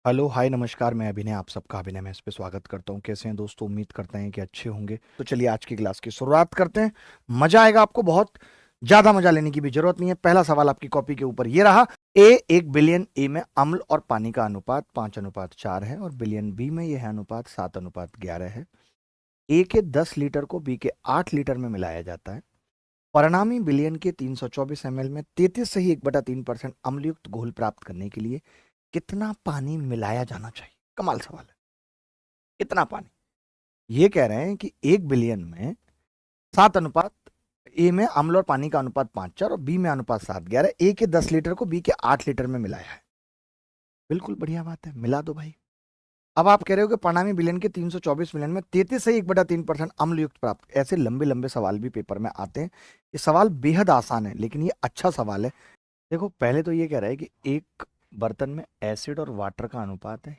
Hello hi नमस्कार। मैं अभिनय, आप सबका अभिनय में इस पे स्वागत करता हूँ। कैसे हैं दोस्तों? उम्मीद करते हैं कि अच्छे होंगे। तो चलिए आज की क्लास की शुरुआत करते हैं। मजा आएगा आपको, बहुत ज्यादा मजा लेने की भी जरूरत नहीं है। पहला सवाल आपकी कॉपी के ऊपर ये रहा। ए 1 बिलियन ए में अम्ल और पानी का अनुपात 5:4 है और बिलियन बी में यह अनुपात 7:11 है। ए के 10 लीटर को बी के 8 लीटर में मिलाया जाता है। परिणामी बिलियन के 324 ml में 33 सही 1/3% अम्लयुक्त घोल प्राप्त करने के लिए कितना पानी मिलाया जाना चाहिए? कमाल सवाल है। कितना पानी? ये कह रहे हैं कि 1 बिलियन में 7 अनुपात, ए में अम्ल और पानी का अनुपात 5:4 और बी में अनुपात 7:11। ए के 10 लीटर को बी के 8 लीटर में मिलाया है। बिल्कुल बढ़िया बात है, मिला दो भाई। अब आप कह रहे हो कि परिणामी बिलियन के 324 मिलियन में 33 सही 1/3% अम्लयुक्त प्राप्त। ऐसे लंबे लंबे सवाल भी पेपर में आते हैं। ये सवाल बेहद आसान है, लेकिन ये अच्छा सवाल है। देखो, पहले तो ये कह रहा है कि एक बर्तन में एसिड और वाटर का अनुपात है।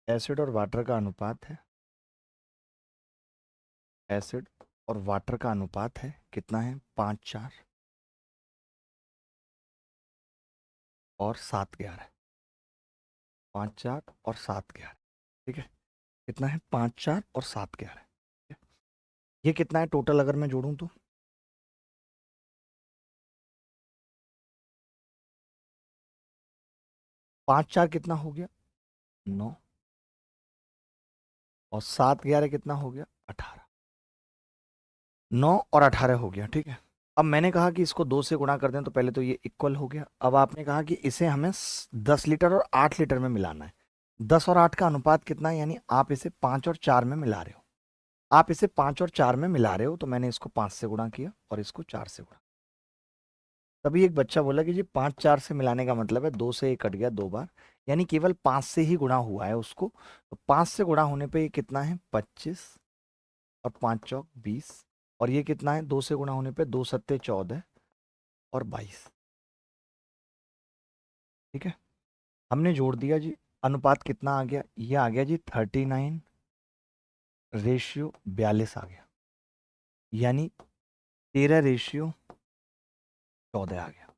एसिड और वाटर का अनुपात है। एसिड और वाटर का अनुपात है कितना है? 5:4 और 7:11। 5:4 और 7:11। ठीक है, कितना है? 5:4 और 7:11। ये कितना है टोटल अगर मैं जोड़ूं तो? 5:4 कितना हो गया? 9। और 7:11 कितना हो गया? 18। 9 और 18 हो गया। ठीक है, अब मैंने कहा कि इसको 2 से गुणा कर दें तो पहले तो ये इक्वल हो गया। अब आपने कहा कि इसे हमें 10 लीटर और 8 लीटर में मिलाना है। 10 और 8 का अनुपात कितना है? यानी आप इसे 5 और 4 में मिला रहे हो। आप इसे 5 और 4 में मिला रहे हो, तो मैंने इसको 5 से गुणा किया और इसको 4 से गुणा। तभी एक बच्चा बोला कि जी 5 4 से मिलाने का मतलब है 2 से 1 कट गया 2 बार, यानी केवल 5 से ही गुणा हुआ है उसको। तो 5 से गुणा होने पे ये कितना है? 25 और 5 चौक 20। और ये कितना है? 2 से गुणा होने पे 2 सत्ते 14 और 22। ठीक है, हमने जोड़ दिया जी। अनुपात कितना आ गया? ये आ गया जी 39:42 आ गया, यानी 13:14 आ गया।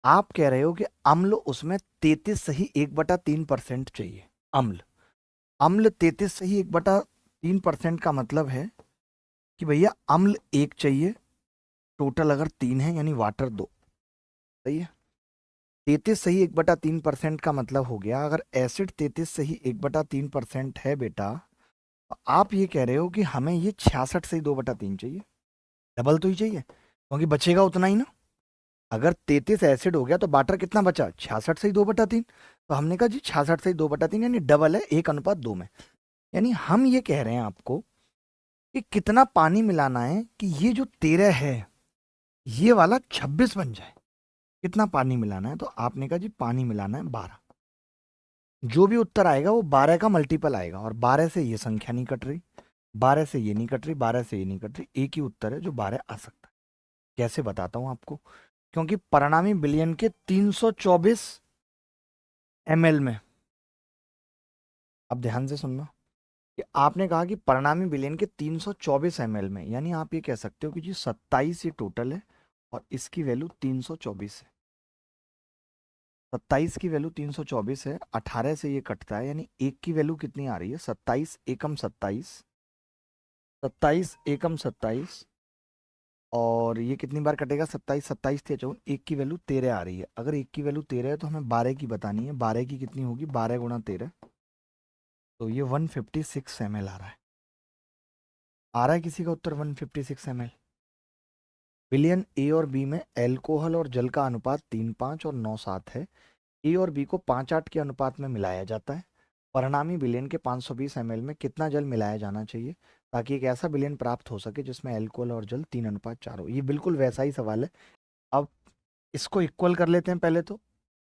आप कह रहे हो कि अम्ल उसमें 33 सही 1/3% चाहिए। अम्ल, अम्ल 33 सही 1/3% का मतलब है कि भैया अम्ल 1 चाहिए, टोटल अगर 3 है यानी वाटर 2। सही है। 33 सही 1/3% का मतलब हो गया, अगर एसिड 33 सही 1/3% है बेटा, तो आप ये कह रहे हो कि हमें ये 66 सही 2/3 चाहिए। डबल तो ही चाहिए, क्योंकि बचेगा उतना ही ना। अगर 33 एसिड हो गया तो वाटर कितना बचा? 66 सही 2/3। तो हमने कहा जी 66 सही 2/3 यानी डबल है, 1:2 में। यानी हम ये कह रहे हैं आपको कि कितना पानी मिलाना है कि ये जो 13 है ये वाला 26 बन जाए। कितना पानी मिलाना है? तो आपने कहा जी पानी मिलाना है 12। जो भी उत्तर आएगा वो 12 का मल्टीपल आएगा, और 12 से ये संख्या नहीं कट रही, 12 से ये नहीं कट रही, 12 से ये नहीं कट रही। एक ही उत्तर है जो 12 आ सकता है। कैसे बताता हूं आपको? क्योंकि परिणामी बिलियन के 324 ml में, अब ध्यान से सुनना, कि आपने कहा कि परिणामी बिलियन के 324 ml में, यानी आप ये कह सकते हो कि जी 27 ये टोटल है और इसकी वैल्यू 324 है। 27 की वैल्यू 324 है, 18 से ये कटता है, यानी एक की वैल्यू कितनी आ रही है? 27 एकम 27, 27 एकम 27। और ये कितनी बार कटेगा? 27 27 थे 54, एक की वैल्यू 13 आ रही है। अगर एक की वैल्यू 13 है तो हमें 12 की बतानी है। 12 की कितनी होगी? 12 × 13, तो ये 156 ml आ रहा है। आ रहा है किसी का उत्तर 156 ml? बिलियन ए और बी में एल्कोहल और जल का अनुपात 3:5 और 9:7 है। ए और बी को 5:8 के अनुपात में मिलाया जाता है। परिणामी बिलियन के 520 ml में कितना जल मिलाया जाना चाहिए ताकि एक ऐसा बिलियन प्राप्त हो सके जिसमें एल्कोहल और जल 3:4 हो? ये बिल्कुल वैसा ही सवाल है। अब इसको इक्वल कर लेते हैं पहले तो।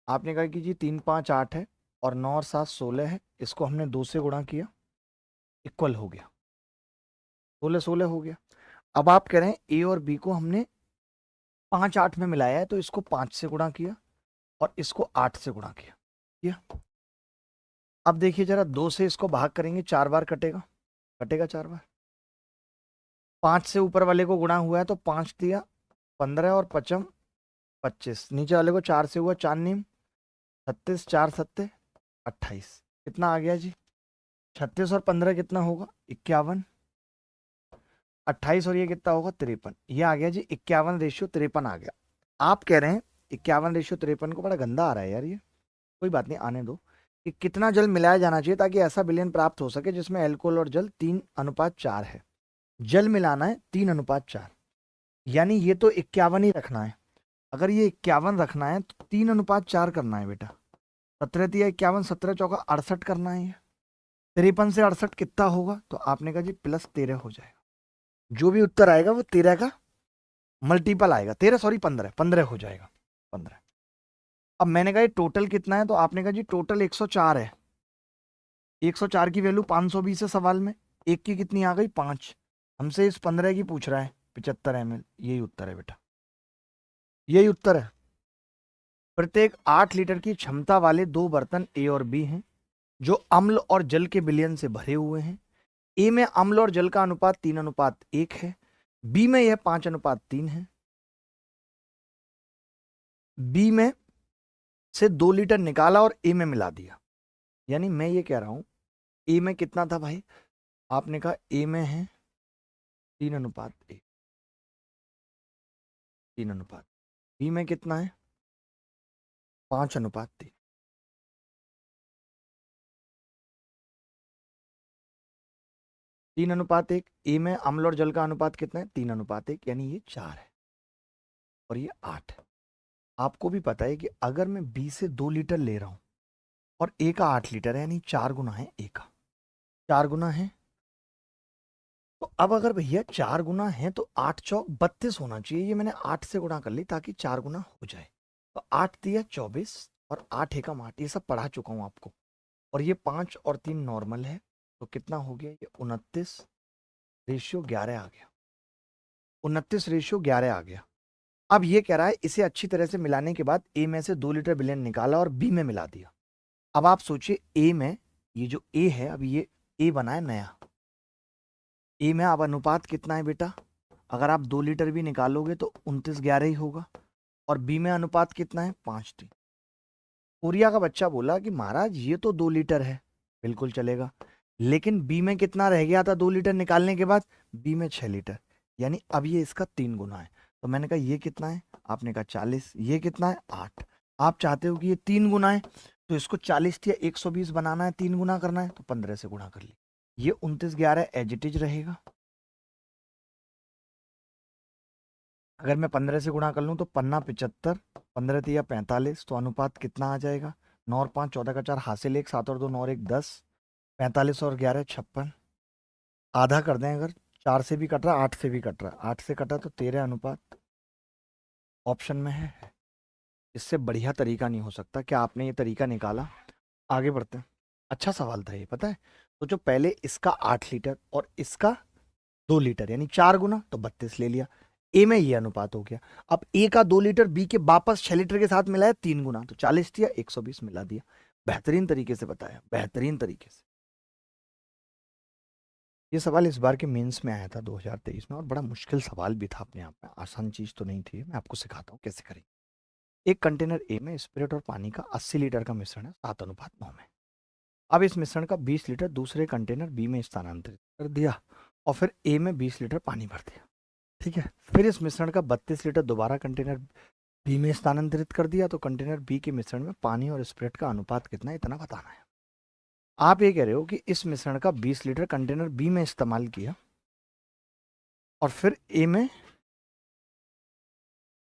आपने कहा कि जी 3 5 8 है और 9 और 7 16 है, इसको हमने 2 से गुणा किया, इक्वल हो गया, 16 16 हो गया। अब आप कह रहे हैं ए और बी को हमने 5 8 में मिलाया है, तो इसको 5 से गुणा किया और इसको 8 से गुणा किया। अब देखिए जरा, 2 से इसको भाग करेंगे 4 बार कटेगा, कटेगा 4 बार। 5 से ऊपर वाले को गुणा हुआ है तो 5 दिया 15 और 5 25, नीचे वाले को 4 से हुआ 4 नीम 36 4 सत्ते 28, कितना आ गया जी? 36 और 15 कितना होगा? 51। 28 और ये कितना होगा? 53। ये आ गया जी 51:53 आ गया। आप कह रहे हैं 51:53 को बड़ा गंदा आ रहा है यार ये, कोई बात नहीं, आने दो। कि कितना जल मिलाया जाना चाहिए ताकि ऐसा विलयन प्राप्त हो सके जिसमें अल्कोहल और जल 3:4 है। जल मिलाना है 3:4, यानी ये तो 51 ही रखना है। अगर ये 51 रखना है तो 3:4 करना है बेटा। 17 तिया 51, 17 चौका 68 करना है ये। 53 से 68 कितना होगा? तो आपने कहा जी +13 हो जाएगा। जो भी उत्तर आएगा वो 13 का मल्टीपल आएगा। 13 सॉरी 15 हो जाएगा, 15। अब मैंने कहा ये टोटल कितना है, तो आपने कहा जी टोटल 104 है। 104 की वैल्यू 520 है सवाल में। एक की कितनी आ गई? 5। हमसे इस 15 की पूछ रहा है, 75 ml। यही उत्तर है बेटा, यही उत्तर है। प्रत्येक 8 लीटर की क्षमता वाले 2 बर्तन ए और बी हैं जो अम्ल और जल के विलयन से भरे हुए हैं। ए में अम्ल और जल का अनुपात 3:1 है। बी में यह 5:3 है। बी में से 2 लीटर निकाला और ए में मिला दिया। यानी मैं ये कह रहा हूं ए में कितना था भाई? आपने कहा ए में है 3:1, 3:, बी में कितना है? 5:3। 3:1। ए में अम्ल और जल का अनुपात कितना है? 3:1, यानी ये 4 है और ये 8 है। आपको भी पता है कि अगर मैं बी से 2 लीटर ले रहा हूं और ए का 8 लीटर है, यानी 4 गुना है ए का, 4 गुना है। तो अब अगर भैया 4 गुना है तो 8 चौक 32 होना चाहिए। ये मैंने 8 से गुणा कर ली ताकि 4 गुना हो जाए। तो 8 दिया 24 और 8 एकम 8, ये सब पढ़ा चुका हूं आपको। और ये 5 और 3 नॉर्मल है, तो कितना हो गया? ये 29:11 आ गया। 29:11 आ गया। अब ये कह रहा है इसे अच्छी तरह से मिलाने के बाद ए में से 2 लीटर विलयन निकाला और बी में मिला दिया। अब आप सोचिए ए में, ये जो ए है, अब ये ए बना है नया। ए में अब अनुपात कितना है बेटा? अगर आप 2 लीटर भी निकालोगे तो 29:11 ही होगा। और बी में अनुपात कितना है? 5:3। कोरिया का बच्चा बोला कि महाराज ये तो 2 लीटर है, बिल्कुल चलेगा, लेकिन बी में कितना रह गया था 2 लीटर निकालने के बाद? बी में 6 लीटर, यानी अब ये इसका 3 गुना है। तो मैंने कहा ये कितना है? आपने कहा 40। ये कितना है? 8। आप चाहते हो कि ये 3 गुना है, तो इसको 40 या 120 बनाना है, 3 गुना करना है, तो 15 से गुणा कर ली। ये 29:11 एज इट इज रहेगा। अगर मैं 15 से गुणा कर लूँ तो 15 75, 15 तिया 45, तो अनुपात कितना आ जाएगा? 9 और 5 14 का 4 हासिल 1, 7 और 2 9 और 1 10, 45 और 11 56। आधा कर दें, अगर 4 से भी कट रहा 8 से भी कट रहा, 8 से कटा तो 13 अनुपात ऑप्शन में है। इससे बढ़िया तरीका नहीं हो सकता। क्या आपने ये तरीका निकाला? आगे बढ़ते हैं। अच्छा सवाल था ये, पता है। तो जो पहले इसका 8 लीटर और इसका 2 लीटर, यानी 4 गुना, तो 32 ले लिया। ए में ये अनुपात हो गया। अब ए का 2 लीटर बी के वापस 6 लीटर के साथ मिलाया, 3 गुना, तो 40 दिया, 120 मिला दिया। बेहतरीन तरीके से बताया, बेहतरीन तरीके से। ये सवाल इस बार के मेंस में आया था 2023 में, और बड़ा मुश्किल सवाल भी था अपने आप में, आसान चीज तो नहीं थी। मैं आपको सिखाता हूँ कैसे करेंगे। एक कंटेनर ए में स्पिरिट और पानी का 80 लीटर का मिश्रण है 7:9 में। अब इस मिश्रण का 20 लीटर दूसरे कंटेनर बी में स्थानांतरित कर दिया और फिर ए में 20 लीटर पानी भर दिया। ठीक है। फिर इस मिश्रण का 32 लीटर दोबारा कंटेनर बी में स्थानांतरित कर दिया। तो कंटेनर बी के मिश्रण में पानी और स्पिरिट का अनुपात कितना है, इतना बताना है। आप ये कह रहे हो कि इस मिश्रण का 20 लीटर कंटेनर बी में इस्तेमाल किया और फिर ए में,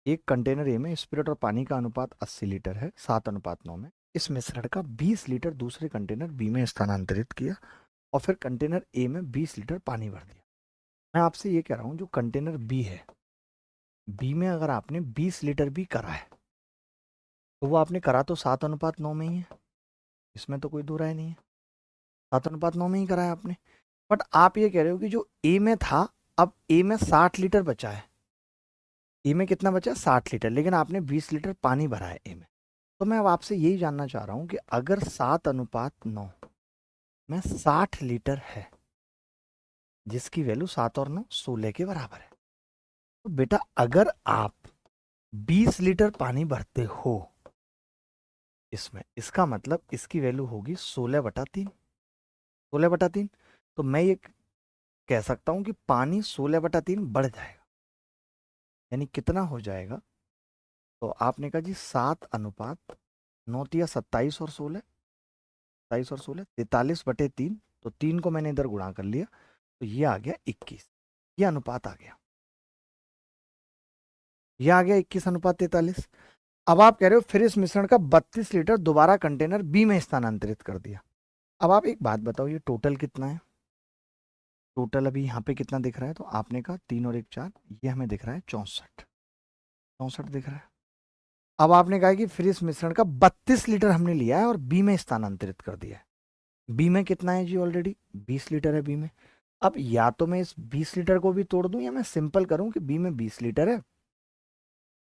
एक कंटेनर ए में स्पिरिट और पानी का अनुपात 80 लीटर है 7:9 में। इस मिश्रण का 20 लीटर दूसरे कंटेनर बी में स्थानांतरित किया और फिर कंटेनर ए में 20 लीटर पानी भर दिया। मैं आपसे ये कह रहा हूँ जो कंटेनर बी है, बी में अगर आपने 20 लीटर भी करा है तो वो आपने करा तो 7:9 में ही है, इसमें तो कोई दो राय नहीं है। 7:9 में ही करा है आपने। बट आप ये कह रहे हो कि जो ए में था, अब ए में 60 लीटर बचा है। ए में कितना बचा? 60 लीटर, लेकिन आपने 20 लीटर पानी भरा है ए में। तो मैं अब आपसे यही जानना चाह रहा हूं कि अगर 7:9 में 60 लीटर है, जिसकी वैल्यू 7 और 9 16 के बराबर है, तो बेटा अगर आप 20 लीटर पानी भरते हो, इसमें, इसका मतलब इसकी वैल्यू होगी 16/3। 16/3। तो मैं ये कह सकता हूँ कि पानी 16/3 बढ़ जाएगा, यानी कितना हो जाएगा। तो आपने कहा जी 7:9 या 27 और 16, 27 और 16 43/3। तो 3 को मैंने इधर गुणा कर लिया, तो ये आ गया 21। ये अनुपात आ गया, ये आ गया 21:43। अब आप कह रहे हो फिर इस मिश्रण का 32 लीटर दोबारा कंटेनर बी में स्थानांतरित कर दिया। अब आप एक बात बताओ, ये टोटल कितना है? टोटल अभी यहाँ पे कितना दिख रहा है? तो आपने कहा 3 और 1 4, ये हमें दिख रहा है 64। 64 दिख रहा है। अब आपने कहा कि फिर इस मिश्रण का 32 लीटर हमने लिया है और बी में स्थानांतरित कर दिया है। बी में कितना है जी? ऑलरेडी 20 लीटर है बी में। अब या तो मैं इस 20 लीटर को भी तोड़ दूं, या मैं सिंपल करूं कि बी में 20 लीटर है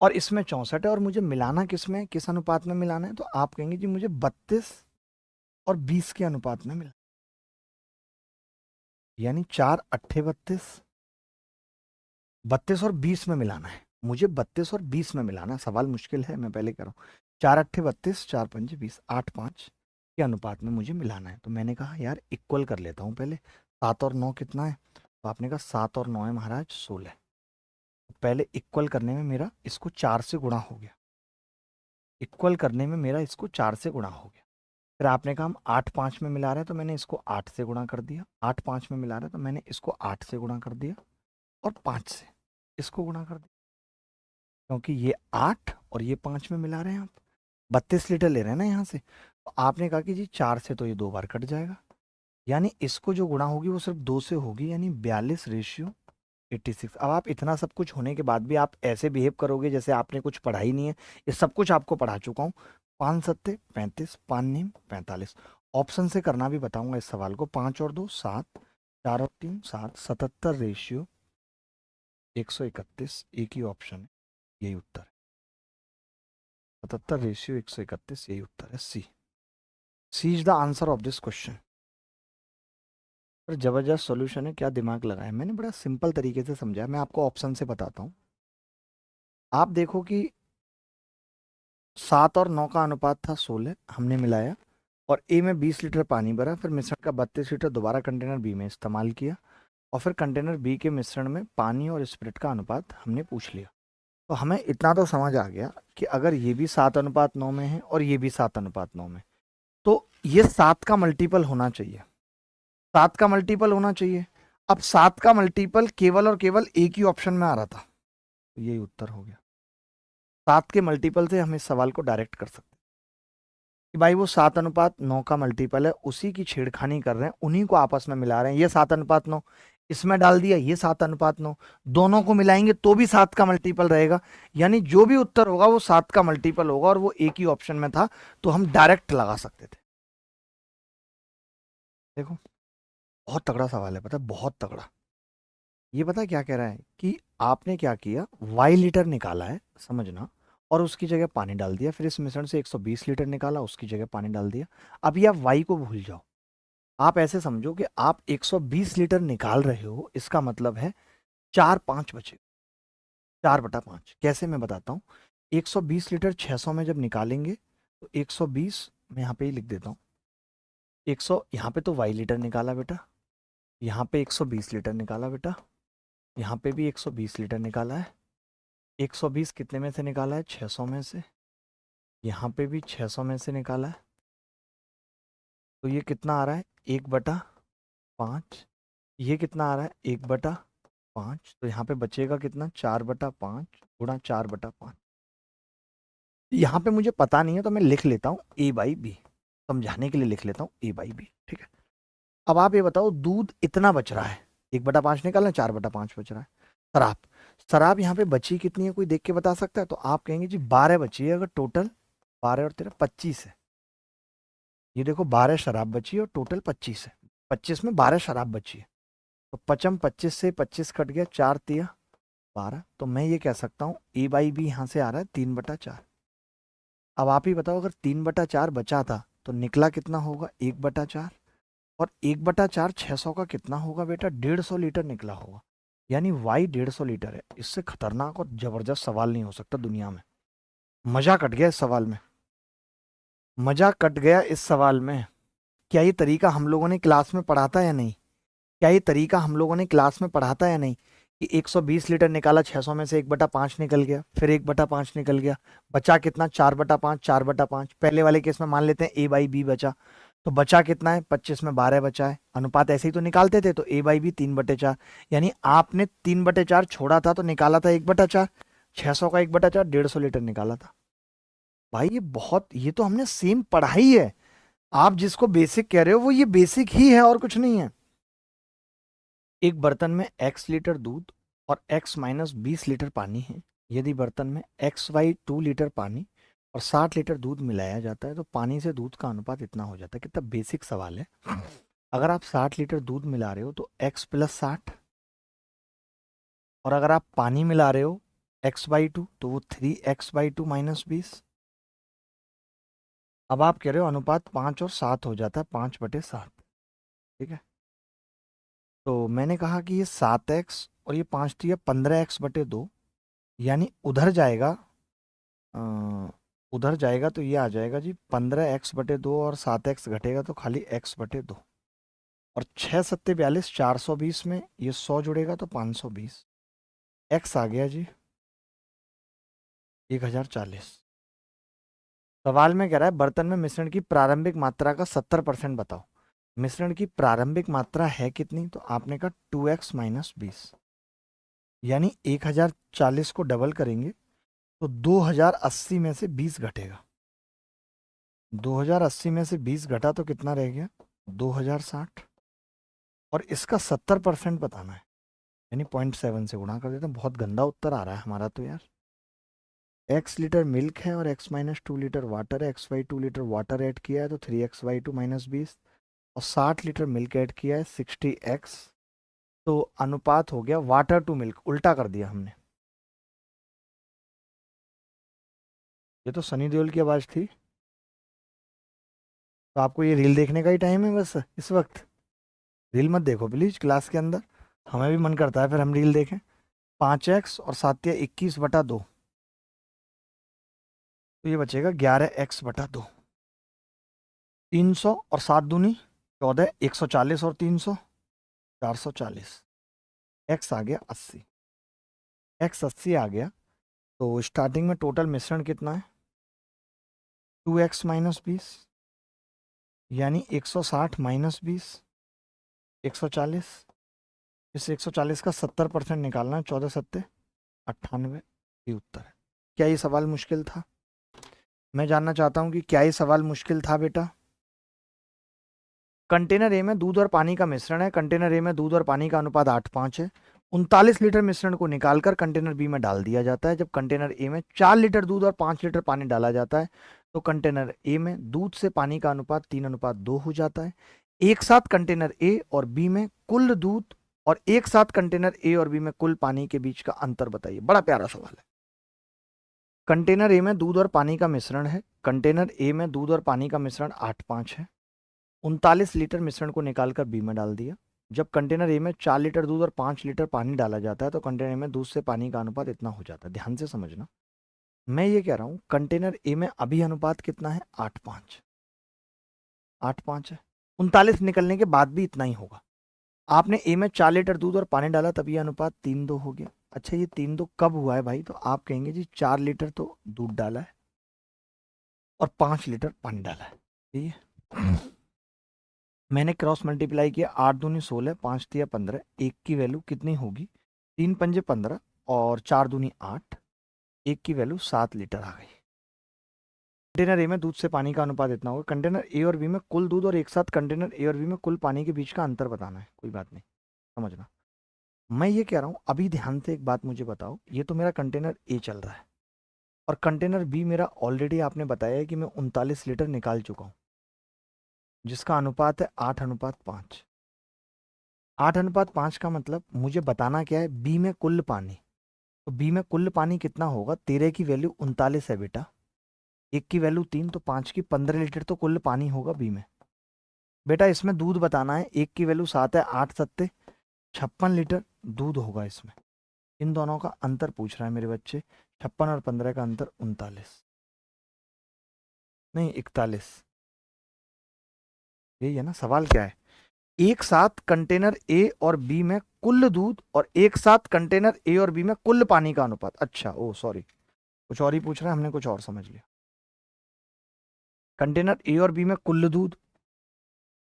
और इसमें 64 है, और मुझे मिलाना किस में, किस अनुपात में मिलाना है? तो आप कहेंगे जी मुझे 32 और 20 के अनुपात में मिला, यानी 4 8 32, 32 और 20 में मिलाना है मुझे। 32 और 20 में मिलाना है। सवाल मुश्किल है, मैं पहले कह रहा हूँ। 4 8 32, 4 5 20, 8 5 के अनुपात में मुझे मिलाना है। तो मैंने कहा यार इक्वल कर लेता हूँ पहले। 7 और 9 कितना है? तो आपने कहा 7 और 9 है महाराज 16। पहले इक्वल करने में मेरा इसको 4 से गुणा हो गया, इक्वल करने में मेरा इसको 4 से गुणा हो गया। फिर आपने कहा हम 8 5 में मिला रहे हैं, तो मैंने इसको 8 से गुणा कर दिया। 8 5 में मिला रहे हैं, तो मैंने इसको 8 से गुणा कर दिया, और 5 से इसको गुणा कर दिया, क्योंकि ये 8 और ये 5 में मिला रहे हैं। आप 32 लीटर ले रहे हैं ना यहाँ से। तो आपने कहा कि जी 4 से तो ये 2 बार कट जाएगा, यानी इसको जो गुणा होगी वो सिर्फ 2 से होगी, यानी 42:86। अब आप इतना सब कुछ होने के बाद भी आप ऐसे बिहेव करोगे जैसे आपने कुछ पढ़ा ही नहीं है। ये सब कुछ आपको पढ़ा चुका हूँ। 5 सत्ते 35, 5 नीम 45। ऑप्शन से करना भी बताऊंगा इस सवाल को। 5 और 2 7, 4 और 3 7, 77:131, एक ही ऑप्शन है, यही उत्तर है। 77:131, यही उत्तर है, C. C is the answer of this question. पर जबरदस्त सॉल्यूशन है, क्या दिमाग लगाया मैंने, बड़ा सिंपल तरीके से समझाया। मैं आपको ऑप्शन से बताता हूँ। आप देखो कि 7 और 9 का अनुपात था 16, हमने मिलाया, और ए में 20 लीटर पानी भरा। फिर मिश्रण का 32 लीटर दोबारा कंटेनर बी में इस्तेमाल किया, और फिर कंटेनर बी के मिश्रण में पानी और स्पिरिट का अनुपात हमने पूछ लिया। तो हमें इतना तो समझ आ गया कि अगर ये भी 7:9 में है और ये भी 7:9 में, तो ये 7 का मल्टीपल होना चाहिए। 7 का मल्टीपल होना चाहिए। अब 7 का मल्टीपल केवल और केवल एक ही ऑप्शन में आ रहा था, तो यही उत्तर हो गया। 7 के मल्टीपल से हम इस सवाल को डायरेक्ट कर सकते हैं कि भाई वो 7:9 का मल्टीपल है, उसी की छेड़खानी कर रहे हैं, उन्हीं को आपस में मिला रहे हैं। ये 7:9 इसमें डाल दिया, ये 7:9, दोनों को मिलाएंगे तो भी 7 का मल्टीपल रहेगा, यानी जो भी उत्तर होगा वो 7 का मल्टीपल होगा, और वो एक ही ऑप्शन में था, तो हम डायरेक्ट लगा सकते थे। देखो बहुत तगड़ा सवाल है, पता है, बहुत तगड़ा। ये पता क्या कह रहा है कि आपने क्या किया, वाई लीटर निकाला है, समझना, और उसकी जगह पानी डाल दिया। फिर इस मिश्रण से 120 लीटर निकाला, उसकी जगह पानी डाल दिया। अब ये आप वाई को भूल जाओ, आप ऐसे समझो कि आप 120 लीटर निकाल रहे हो, इसका मतलब है 4 5 बचे। 4/5 कैसे, मैं बताता हूँ। 120 लीटर 600 में जब निकालेंगे, तो 120 मैं यहाँ पे ही लिख देता हूँ। 100 यहाँ पे तो वाई लीटर निकाला बेटा, यहाँ पे 120 लीटर निकाला बेटा, यहाँ पे भी 120 लीटर निकाला है। 120 कितने में से निकाला है? 600 में से। यहाँ पे भी 600 में से निकाला है। तो ये कितना आ रहा है? 1/5। ये कितना आ रहा है? 1/5। तो यहाँ पे बचेगा कितना? 4/5 गुणा 4/5। यहाँ पे मुझे पता नहीं है, तो मैं लिख लेता हूँ A/B, समझाने के लिए लिख लेता हूँ A/B, ठीक है। अब आप ये बताओ, दूध इतना बच रहा है, 1/5 निकालना, 4/5 बच रहा है। शराब, शराब यहाँ पे बची कितनी है, कोई देख के बता सकता है? तो आप कहेंगे जी 12 बची है। अगर टोटल 12 और 13 25 है, ये देखो 12 शराब बची है और टोटल 25 है। 25 में 12 शराब बची है, तो 25 से 25 कट गया, 4 3 12। तो मैं ये कह सकता हूँ A/B यहाँ से आ रहा है 3/4। अब आप ही बताओ, अगर 3/4 बचा था तो निकला कितना होगा? 1/4। और 1/4 600 का कितना होगा बेटा? 150 लीटर निकला होगा, यानी वाई 150 लीटर है। इससे खतरनाक और जबरदस्त सवाल नहीं हो सकता दुनिया में। मजा कट गया इस सवाल में। मजा कट गया इस सवाल में। क्या ये तरीका हम लोगों ने क्लास में पढ़ा था या नहीं? क्या ये तरीका हम लोगों ने क्लास में पढ़ा था या नहीं? कि 120 लीटर निकाला, 600 में से 1/5 निकल गया, फिर 1/5 निकल गया, बचा कितना? 4/5, 4/5। पहले वाले केस में मान लेते हैं A/B बचा, तो बचा कितना है? 25 में 12 बचा है। अनुपात ऐसे ही तो निकालते थे, तो A/B 3/4। यानी आपने 3/4 छोड़ा था तो निकाला था 1/4। 600 का 1/4 150 लीटर निकाला था। भाई ये तो हमने सेम पढ़ाई है। आप जिसको बेसिक कह रहे हो वो ये बेसिक ही है और कुछ नहीं है। एक बर्तन में x लीटर दूध और x माइनस 20 लीटर पानी है। यदि बर्तन में XY 2 लीटर पानी और 60 लीटर दूध मिलाया जाता है तो पानी से दूध का अनुपात इतना हो जाता है। कितना बेसिक सवाल है। अगर आप 60 लीटर दूध मिला रहे हो तो x+60, और अगर आप पानी मिला रहे हो x/2 तो वो 3x/2 माइनस 20। अब आप कह रहे हो अनुपात 5 और 7 हो जाता है, 5/7। ठीक है, तो मैंने कहा कि ये 7x और ये 5 तो ये 15x/2, यानी उधर जाएगा। अ, उधर जाएगा तो ये आ जाएगा जी 15x/2, और 7x घटेगा तो खाली x/2। और 6×7=42, 420 में ये 100 जुड़ेगा तो 520। x आ गया जी 1040। सवाल में कह रहा है बर्तन में मिश्रण की प्रारंभिक मात्रा का 70% बताओ। मिश्रण की प्रारंभिक मात्रा है कितनी? तो आपने कहा 2x-20, यानी 1040 को डबल करेंगे तो 2080 में से 20 घटेगा। 2080 में से 20 घटा तो कितना रह गया? 2060। और इसका 70% बताना है, यानी 0.7 से गुणा कर देते हैं। बहुत गंदा उत्तर आ रहा है हमारा तो यार। x लीटर मिल्क है और x-2 लीटर वाटर है। x/2 लीटर वाटर ऐड किया है तो 3x/2 माइनस 20, और 60 लीटर मिल्क ऐड किया है 60x। तो अनुपात हो गया वाटर टू मिल्क, उल्टा कर दिया हमने। ये तो सनी देओल की आवाज़ थी। तो आपको ये रील देखने का ही टाइम है बस इस वक्त। रील मत देखो प्लीज क्लास के अंदर, हमें भी मन करता है फिर हम रील देखें। 5x और 7×21/2, तो ये बचेगा 11x/2। 300 और 7×2 = 14, 140 और 300 440। x आ गया 80। x 80 आ गया तो स्टार्टिंग में टोटल मिश्रण कितना है? 2x-20, यानी 160 माइनस 20, 140। इस 140 का 70% निकालना है, 14×7 = 98। ये उत्तर है। क्या ये सवाल मुश्किल था? मैं जानना चाहता हूं कि क्या ये सवाल मुश्किल था बेटा? कंटेनर ए में दूध और पानी का मिश्रण है। कंटेनर ए में दूध और पानी का अनुपात 8:5 है। 39 लीटर मिश्रण को निकालकर कंटेनर बी में डाल दिया जाता है। जब कंटेनर ए में 4 लीटर दूध और 5 लीटर पानी डाला जाता है तो कंटेनर ए में दूध से पानी का अनुपात 3:2 हो जाता है। एक साथ कंटेनर ए और बी में कुल दूध और एक साथ कंटेनर ए और बी में कुल पानी के बीच का अंतर बताइए। बड़ा प्यारा सवाल है। कंटेनर ए में दूध और पानी का मिश्रण है। कंटेनर ए में दूध और पानी का मिश्रण 8:5 है। 39 लीटर मिश्रण को निकालकर बी में डाल दिया। जब कंटेनर ए में 4 लीटर दूध और 5 लीटर पानी डाला जाता है तो कंटेनर ए में दूध से पानी का अनुपात इतना हो जाता है। ध्यान से समझना, मैं ये कह रहा हूं कंटेनर ए में अभी अनुपात कितना है? 8:5। 8:5 है, 39 निकलने के बाद भी इतना ही होगा। आपने ए में 4 लीटर दूध और पानी डाला तब ये अनुपात 3:2 हो गया। अच्छा, ये 3:2 कब हुआ है भाई? तो आप कहेंगे जी 4 लीटर तो दूध डाला है और 5 लीटर पानी डाला है। ठीक है, मैंने क्रॉस मल्टीप्लाई किया, 8×2 = 16, 5×3 = 15। एक की वैल्यू कितनी होगी? 3×5 = 15 और 4×2 = 8। एक की वैल्यू 7 लीटर आ गई। कंटेनर ए में दूध से पानी का अनुपात इतना होगा। कंटेनर ए और बी में कुल दूध और एक साथ कंटेनर ए और बी में कुल पानी के बीच का अंतर बताना है। कोई बात नहीं, समझना। मैं ये कह रहा हूँ अभी ध्यान से एक बात मुझे बताओ। ये तो मेरा कंटेनर ए चल रहा है और कंटेनर बी मेरा ऑलरेडी आपने बताया है कि मैं 39 लीटर निकाल चुका हूँ, जिसका अनुपात है 8:5। 8:5 का मतलब मुझे बताना क्या है? बी में कुल पानी। तो बी में कुल पानी कितना होगा? 13 की वैल्यू 39 है बेटा, एक की वैल्यू 3, तो 5 की 15 लीटर तो कुल पानी होगा बी में। बेटा इसमें दूध बताना है, एक की वैल्यू 7 है, 8×7 = 56 लीटर दूध होगा इसमें। इन दोनों का अंतर पूछ रहा है मेरे बच्चे, 56 और 15 का अंतर 39। नहीं 41, यही है ना सवाल, क्या है? एक साथ कंटेनर ए और बी में कुल दूध और एक साथ कंटेनर ए और बी में कुल पानी का अनुपात। अच्छा, ओ सॉरी, कुछ और ही पूछ रहा है, हमने कुछ और समझ लिया। कंटेनर ए और बी में कुल दूध,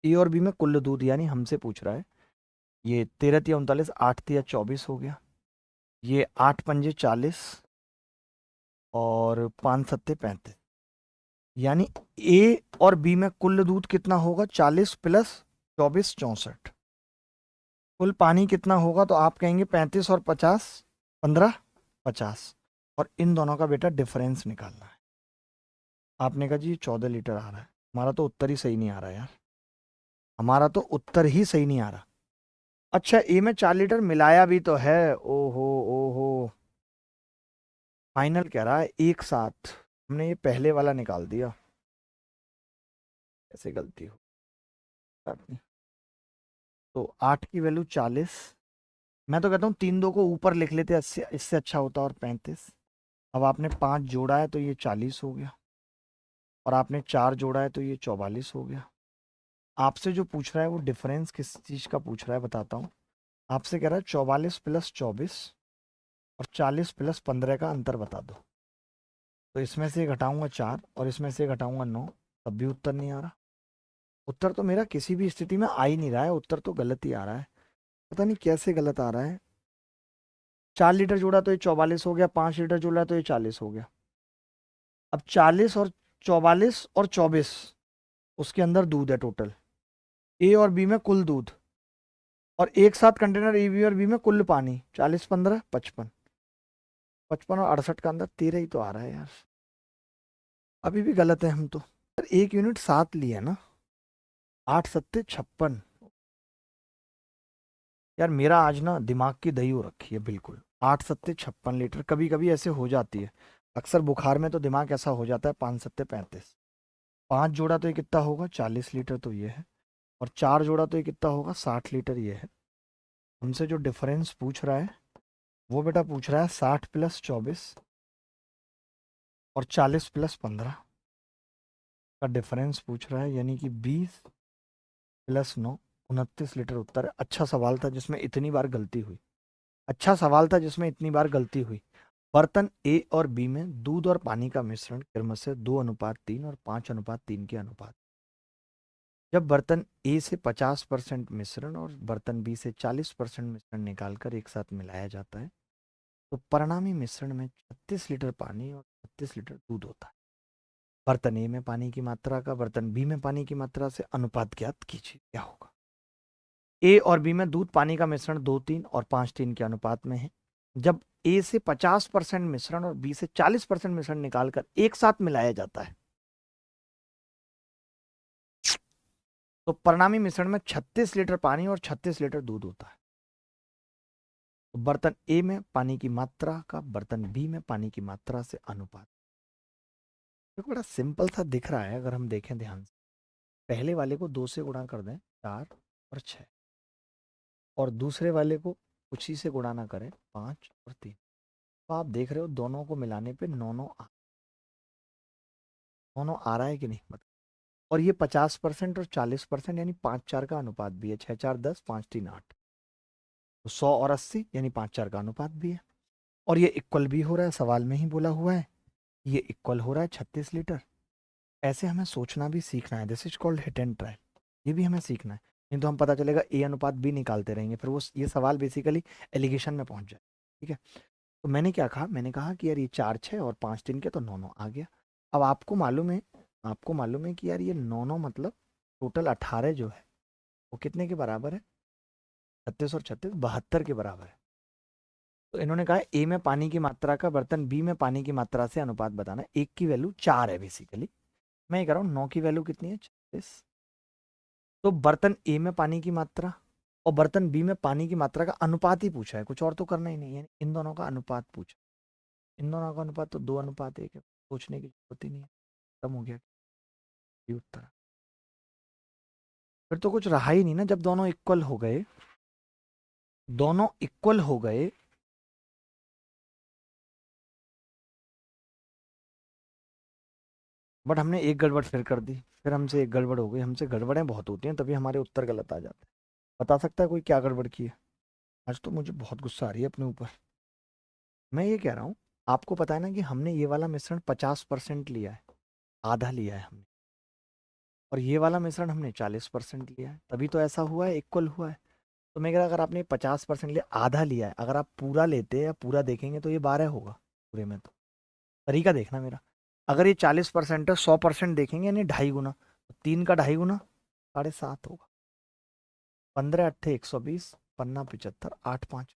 ए और बी में कुल दूध यानी हमसे पूछ रहा है ये 13 तिया 39, 8 तिया 24 हो गया, ये 8 पंजे 40 और 5 सत्ते 35, यानी ए और बी में कुल दूध कितना होगा? 40 प्लस 24 64। कुल पानी कितना होगा? तो आप कहेंगे 35 और 50 15 50, और इन दोनों का बेटा डिफरेंस निकालना है। आपने कहा जी 14 लीटर आ रहा है, हमारा तो उत्तर ही सही नहीं आ रहा यार, हमारा तो उत्तर ही सही नहीं आ रहा। अच्छा, ए में 4 लीटर मिलाया भी तो है, ओहो ओहो, फाइनल कह रहा है एक साथ, हमने ये पहले वाला निकाल दिया, ऐसे गलती हो जाती। तो 8 की वैल्यू 40, मैं तो कहता हूँ 3 2 को ऊपर लिख लेते, इससे अच्छा होता, और 35। अब आपने 5 जोड़ा है तो ये 40 हो गया, और आपने 4 जोड़ा है तो ये 44 हो गया। आपसे जो पूछ रहा है वो डिफरेंस किस चीज़ का पूछ रहा है बताता हूँ। आपसे कह रहा है 44 प्लस 24 और 40 प्लस 15 का अंतर बता दो। तो इसमें से घटाऊंगा 4 और इसमें से घटाऊंगा 9, तब भी उत्तर नहीं आ रहा। उत्तर तो मेरा किसी भी स्थिति में आ ही नहीं रहा है, उत्तर तो गलत ही आ रहा है, पता नहीं कैसे गलत आ रहा है। 4 लीटर जोड़ा तो ये 44 हो गया, 5 लीटर जोड़ा तो ये 40 हो गया। अब 40 और 44 और 24, उसके अंदर दूध है टोटल, ए और बी में कुल दूध, और एक साथ कंटेनर ए बी और बी में कुल पानी 40 15 55, 55 और 68 का अंदर 13 ही तो आ रहा है यार, अभी भी गलत है हम तो। यार एक यूनिट 7 लिया ना, 8 सत्ते 56। यार मेरा आज ना दिमाग की दही हो रखी है बिल्कुल, 8 सत्ते 56 लीटर, कभी कभी ऐसे हो जाती है, अक्सर बुखार में तो दिमाग ऐसा हो जाता है। 5 सत्ते 35, 5 जोड़ा तो ये कितना होगा? 40 लीटर तो ये है, और 4 जोड़ा तो ये कितना होगा? 60 लीटर ये है। हमसे जो डिफरेंस पूछ रहा है वो बेटा पूछ रहा है 60 प्लस 24 और 40 प्लस 15 का डिफरेंस पूछ रहा है, यानी कि 20 प्लस 9 29 लीटर उत्तर है। अच्छा सवाल था जिसमें इतनी बार गलती हुई, अच्छा सवाल था जिसमें इतनी बार गलती हुई। बर्तन ए और बी में दूध और पानी का मिश्रण क्रमशः 2:3 और 5:3 के अनुपात। जब बर्तन ए से 50% मिश्रण और बर्तन बी से 40% मिश्रण निकालकर एक साथ मिलाया जाता है तो परिणामी मिश्रण में 36 लीटर पानी और 36 लीटर दूध होता है। बर्तन ए में पानी की मात्रा का बर्तन बी में पानी की मात्रा से अनुपात ज्ञात कीजिए, क्या होगा? ए और बी में दूध पानी का मिश्रण 2:3 और 5:3 के अनुपात में है। जब ए से 50% मिश्रण और बी से 40% मिश्रण निकालकर एक साथ मिलाया जाता है तो परिणामी मिश्रण में 36 लीटर पानी और 36 लीटर दूध होता है। तो बर्तन ए में पानी की मात्रा का बर्तन बी में पानी की मात्रा से अनुपात। तो बड़ा सिंपल सा दिख रहा है अगर हम देखें ध्यान से। पहले वाले को 2 से गुणा कर दें, 4 और 6, और दूसरे वाले को उसी से गुणा ना करें, 5 और 3। तो आप देख रहे हो दोनों को मिलाने पे 9 9 दोनों आ रहा है कि नहीं मतलब। और ये 50% और 40% यानी 5 4 का अनुपात भी है, 6 4 10 5 3 8, तो 100 और 80 यानी 5 4 का अनुपात भी है। और ये इक्वल भी हो रहा है, सवाल में ही बोला हुआ है ये इक्वल हो रहा है 36 लीटर। ऐसे हमें सोचना भी सीखना है, this is called hit and try, ये भी हमें सीखना है। नहीं तो हम पता चलेगा ए अनुपात बी निकालते रहेंगे, फिर वो ये सवाल बेसिकली एलिगेशन में पहुंच जाए। ठीक है, तो मैंने क्या कहा, मैंने कहा कि यार ये 4 6 और 5 3 के तो 9 9 आ गया। अब आपको मालूम है कि यार ये 9 9 मतलब टोटल 18 जो है वो कितने के बराबर है? 36 और 36 72 के बराबर है। तो इन्होंने कहा ए में पानी की मात्रा का बर्तन बी में पानी की मात्रा से अनुपात बताना। एक की वैल्यू 4 है बेसिकली, मैं ये कह रहा हूँ 9 की वैल्यू कितनी है? 36। तो बर्तन ए में पानी की मात्रा और बर्तन बी में पानी की मात्रा का अनुपात ही पूछा है, कुछ और तो करना ही नहीं है, इन दोनों का अनुपात पूछा। इन दोनों का अनुपात तो 2:1 है, सोचने की जरूरत ही नहीं है, खत्म हो गया ये उत्तर। फिर तो कुछ रहा ही नहीं ना, जब दोनों इक्वल हो गए, दोनों इक्वल हो गए बट हमने एक गड़बड़ फिर कर दी, फिर हमसे एक गड़बड़ हो गई। हमसे गड़बड़ें बहुत होती हैं, तभी हमारे उत्तर गलत आ जाते हैं। बता सकता है कोई क्या गड़बड़ की है? आज तो मुझे बहुत गुस्सा आ रही है अपने ऊपर। मैं ये कह रहा हूँ, आपको पता है ना कि हमने ये वाला मिश्रण 50% लिया है, आधा लिया है हमने, और ये वाला मिश्रण हमने 40% लिया है, तभी तो ऐसा हुआ है, इक्वल हुआ है। तो मैं कह रहा, अगर आपने 50% लिया, आधा लिया है, अगर आप पूरा लेते या पूरा देखेंगे तो ये 12 होगा पूरे में। तो तरीका देखना मेरा, अगर ये 40% है, 100% देखेंगे यानी 2.5 गुना, तो 3 का 2.5 गुना 7.5 होगा। 15 अट्ठे 120, पन्ना 75, 8 5।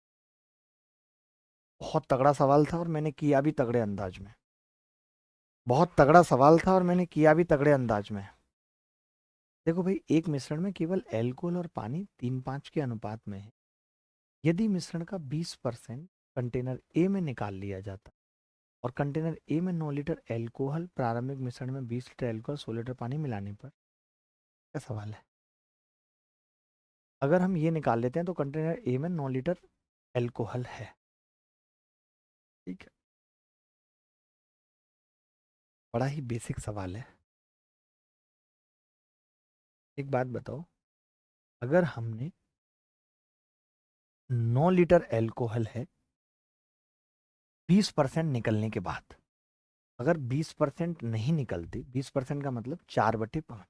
बहुत तगड़ा सवाल था और मैंने किया भी तगड़े अंदाज में। बहुत तगड़ा सवाल था और मैंने किया भी तगड़े अंदाज में। देखो भाई, एक मिश्रण में केवल एल्कोहल और पानी 3:5 के अनुपात में है। यदि मिश्रण का 20% कंटेनर ए में निकाल लिया जाता और कंटेनर ए में 9 लीटर एल्कोहल, प्रारंभिक मिश्रण में 20 लीटर एल्कोहल, 16 लीटर पानी मिलाने पर, क्या सवाल है? अगर हम ये निकाल लेते हैं तो कंटेनर ए में 9 लीटर एल्कोहल है, ठीक है। बड़ा ही बेसिक सवाल है। एक बात बताओ, अगर हमने 9 लीटर एल्कोहल है 20% निकलने के बाद, अगर 20% नहीं निकलती, 20% का मतलब 4/5,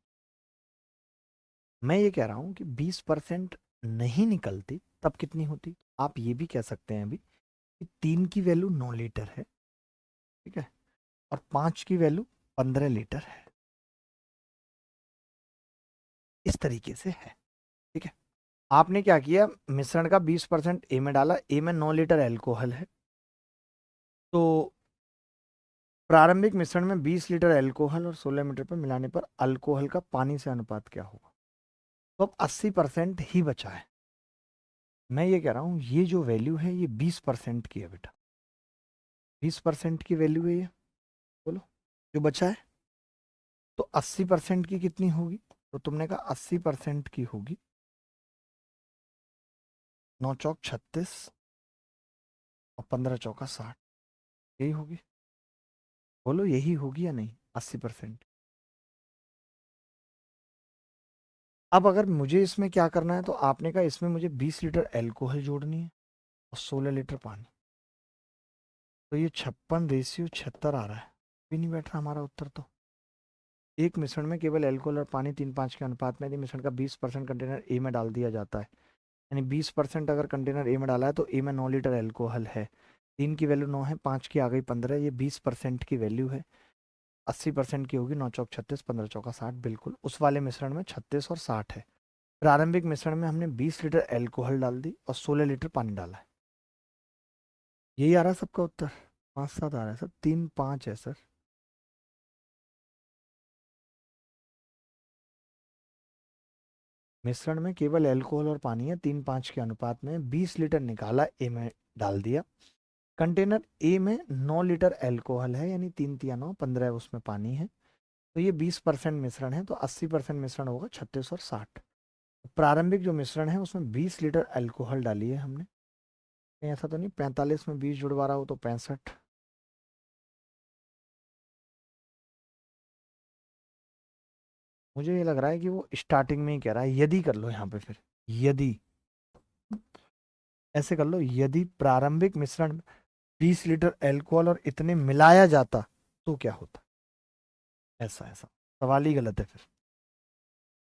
मैं ये कह रहा हूं कि 20% नहीं निकलती तब कितनी होती? आप ये भी कह सकते हैं अभी कि 3 की वैल्यू 9 लीटर है, ठीक है, और 5 की वैल्यू 15 लीटर है। इस तरीके से है, ठीक है। आपने क्या किया, मिश्रण का 20% ए में डाला, ए में 9 लीटर एल्कोहल है, तो प्रारंभिक मिश्रण में 20 लीटर एल्कोहल और 16 मीटर पर मिलाने पर अल्कोहल का पानी से अनुपात क्या होगा? तो अब 80% ही बचा है। मैं ये कह रहा हूँ, ये जो वैल्यू है ये 20% की है बेटा, 20% की वैल्यू है ये। बोलो, जो बचा है, तो 80% की कितनी होगी? तो तुमने कहा 80% की होगी 9 चौक 36 और 15 चौका 60, यही होगी। बोलो, यही होगी या नहीं? 80%। अब अगर मुझे इसमें क्या करना है, तो आपने कहा इसमें मुझे 20 लीटर एल्कोहल जोड़नी है और 16 लीटर पानी, तो ये 56:76 आ रहा है। भी नहीं बैठ रहा हमारा उत्तर तो। एक मिश्रण में केवल एल्कोहल और पानी 3:5 के अनुपात में, यदि मिश्रण का 20% कंटेनर ए में डाल दिया जाता है, यानी 20% अगर कंटेनर ए में डाला है तो ए में 9 लीटर एल्कोहल है, 3 की वैल्यू 9 है, 5 की आ गई 15, ये 20% की वैल्यू है। 80% की होगी 9 चौक 36, 15 चौका 60, बिल्कुल उस वाले मिश्रण में 36 और 60 है। प्रारंभिक मिश्रण में हमने 20 लीटर एल्कोहल डाल दी और 16 लीटर पानी डाला है। यही आ रहा है सबका उत्तर। 5 7 आ रहा है सर, 3 5 है सर। मिश्रण में केवल एल्कोहल और पानी है, 3:5 के अनुपात में, 20 लीटर निकाला, ए में डाल दिया। कंटेनर ए में 9 लीटर एल्कोहल है, यानी 3 3 9 15 है, उसमें पानी है, तो ये 20% मिश्रण है, तो 80% मिश्रण होगा 36 और 60। प्रारंभिक जो मिश्रण है उसमें 20 लीटर अल्कोहल डाली है हमने, कहीं ऐसा तो नहीं 45 में 20 जुड़वा रहा हो तो 65। मुझे ये लग रहा है कि वो स्टार्टिंग में ही कह रहा है, यदि कर लो यहाँ पे फिर, यदि ऐसे कर लो, यदि प्रारंभिक मिश्रण में 20 लीटर अल्कोहल और इतने मिलाया जाता तो क्या होता। ऐसा ऐसा सवाल ही गलत है फिर।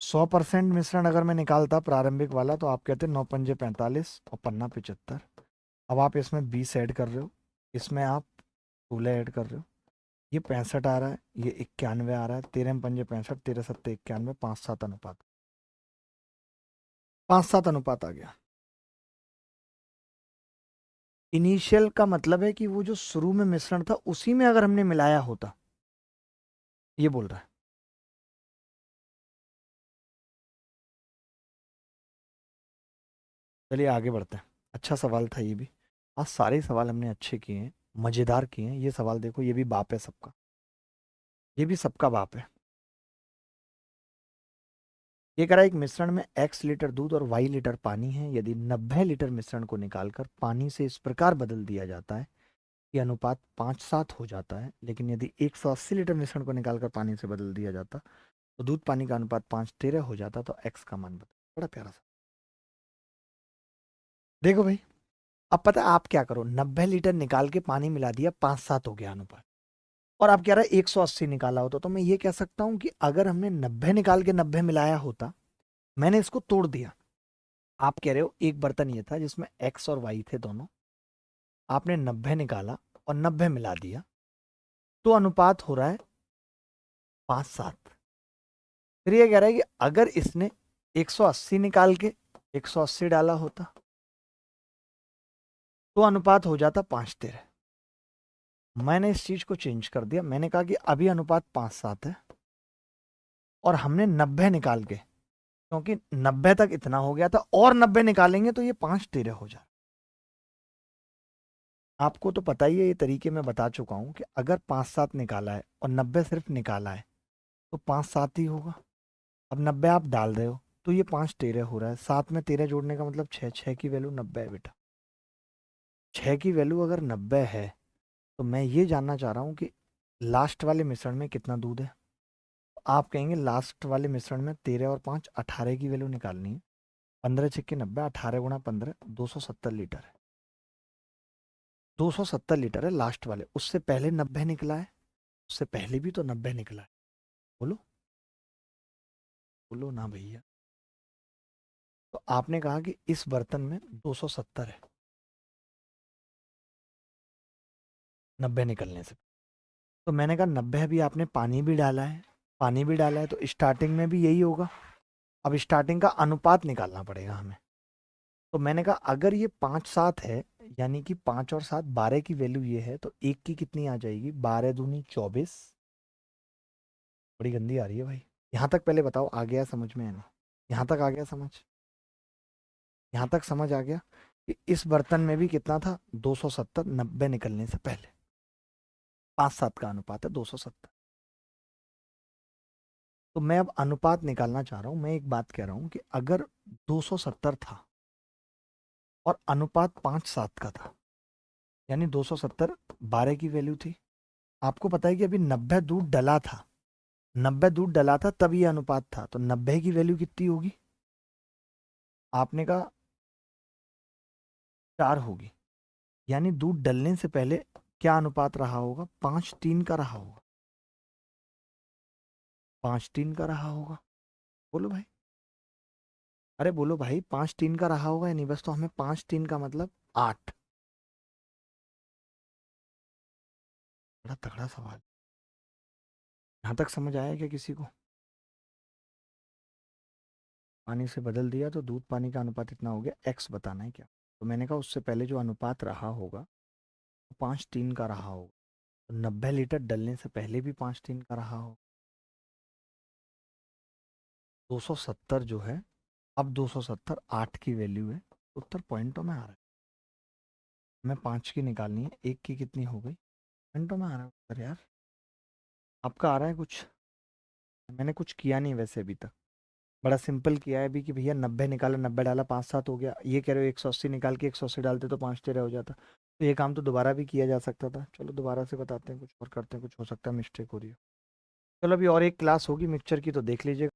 100% मिश्रण अगर मैं निकालता प्रारंभिक वाला, तो आप कहते 9 पंजे 45 और पन्ना 75। अब आप इसमें 20 ऐड कर रहे हो, इसमें आप 16 ऐड कर रहे हो, ये 65 आ रहा है, ये 91 आ रहा है, 13 पंजे 65, 13 7 91, 5 7 अनुपात, 5 7 अनुपात आ गया। इनिशियल का मतलब है कि वो जो शुरू में मिश्रण था उसी में अगर हमने मिलाया होता, ये बोल रहा है। चलिए आगे बढ़ते हैं। अच्छा सवाल था ये भी। आज सारे सवाल हमने अच्छे किए हैं, मजेदार किए हैं। ये सवाल देखो, ये भी बाप है सबका, ये भी सबका बाप है। ये कह रहा है, एक मिश्रण में x लीटर दूध और y लीटर पानी है, यदि 90 लीटर मिश्रण को निकालकर पानी से इस प्रकार बदल दिया जाता है ये अनुपात 5:7 हो जाता है, लेकिन यदि 180 लीटर मिश्रण को निकालकर पानी से बदल दिया जाता तो दूध पानी का अनुपात 5:13 हो जाता, तो एक्स का मान बता। बड़ा प्यारा सा। देखो भाई, अब पता है आप क्या करो, 90 लीटर निकाल के पानी मिला दिया, 5:7 हो गया अनुपात, और आप कह रहे 180 निकाला होता, तो मैं ये कह सकता हूं कि अगर हमने 90 निकाल के 90 मिलाया होता, मैंने इसको तोड़ दिया। आप कह रहे हो एक बर्तन ये था जिसमें एक्स और वाई थे दोनों, आपने 90 निकाला और 90 मिला दिया, तो अनुपात हो रहा है 5:7। फिर ये कह रहा है कि अगर इसने 180 निकाल के 180 डाला होता तो अनुपात हो जाता 5:13। मैंने इस चीज को चेंज कर दिया, मैंने कहा कि अभी अनुपात 5:7 है और हमने 90 निकाल के, क्योंकि 90 तक इतना हो गया था, और 90 निकालेंगे तो ये 5:13 हो जाए। आपको तो पता ही है, ये तरीके मैं बता चुका हूं कि अगर 5:7 निकाला है और 90 सिर्फ निकाला है तो 5:7 ही होगा। अब 90 आप डाल रहे हो तो ये 5:13 हो रहा है, साथ में 13 जोड़ने का मतलब 6, 6 की वैल्यू 90 है बेटा। 6 की वैल्यू अगर 90 है तो मैं ये जानना चाह रहा हूँ कि लास्ट वाले मिश्रण में कितना दूध है। आप कहेंगे लास्ट वाले मिश्रण में 13 और 5 18 की वैल्यू निकालनी है। 15 छक्के 90, 18 गुणा 15 270 लीटर है। 270 लीटर है लास्ट वाले, उससे पहले 90 निकला है, उससे पहले भी तो 90 निकला है। बोलो बोलो ना भैया। तो आपने कहा कि इस बर्तन में 270 है 90 निकलने से, तो मैंने कहा 90 भी, आपने पानी भी डाला है, पानी भी डाला है, तो स्टार्टिंग में भी यही होगा। अब स्टार्टिंग का अनुपात निकालना पड़ेगा हमें। तो मैंने कहा अगर ये 5:7 है, यानी कि 5 और 7 12 की वैल्यू ये है, तो एक की कितनी आ जाएगी, 12 दूनी 24। बड़ी गंदी आ रही है भाई। यहाँ तक पहले बताओ आ गया समझ में है ना? यहाँ तक आ गया समझ? यहाँ तक समझ आ गया कि इस बर्तन में भी कितना था, 270 90 निकलने से पहले। 5:7 का अनुपात है 270। तो मैं अब अनुपात निकालना चाह रहा हूं, मैं एक बात कह रहा हूं कि अगर 270 था और अनुपात 5:7 का था, यानी 270 12 की वैल्यू थी। आपको पता है कि अभी 90 दूध डला था, 90 दूध डला था तब ये अनुपात था, तो 90 की वैल्यू कितनी होगी? आपने कहा 4 होगी, यानी दूध डलने से पहले क्या अनुपात रहा होगा, 5:3 का रहा होगा। 5:3 का रहा होगा। बोलो भाई, अरे बोलो भाई, 5:3 का रहा होगा या नहीं? बस तो हमें 5:3 का मतलब 8। बड़ा तगड़ा सवाल। यहाँ तक समझ आया क्या किसी को? पानी से बदल दिया तो दूध पानी का अनुपात इतना हो गया, एक्स बताना है क्या? तो मैंने कहा उससे पहले जो अनुपात रहा होगा वो 5:3 का रहा होगा, तो 90 लीटर डलने से पहले भी 5:3 का रहा हो। 270 जो है, अब 270 8 की वैल्यू है, उत्तर पॉइंटों में आ रहा है। हमें 5 की निकालनी है, एक की कितनी हो गई, पॉइंटों में आ रहा है उत्तर यार। आपका आ रहा है कुछ? मैंने कुछ किया नहीं वैसे अभी तक, बड़ा सिंपल किया है अभी कि भैया 90 निकाला 90 डाला 5:7 हो गया। ये कह रहे हो 180 निकाल के 180 डालते तो 5:13 हो जाता, तो ये काम तो दोबारा भी किया जा सकता था। चलो दोबारा से बताते हैं, कुछ और करते हैं, कुछ हो सकता है मिस्टेक हो रही है। चलो अभी और एक क्लास होगी मिक्सचर की, तो देख लीजिए।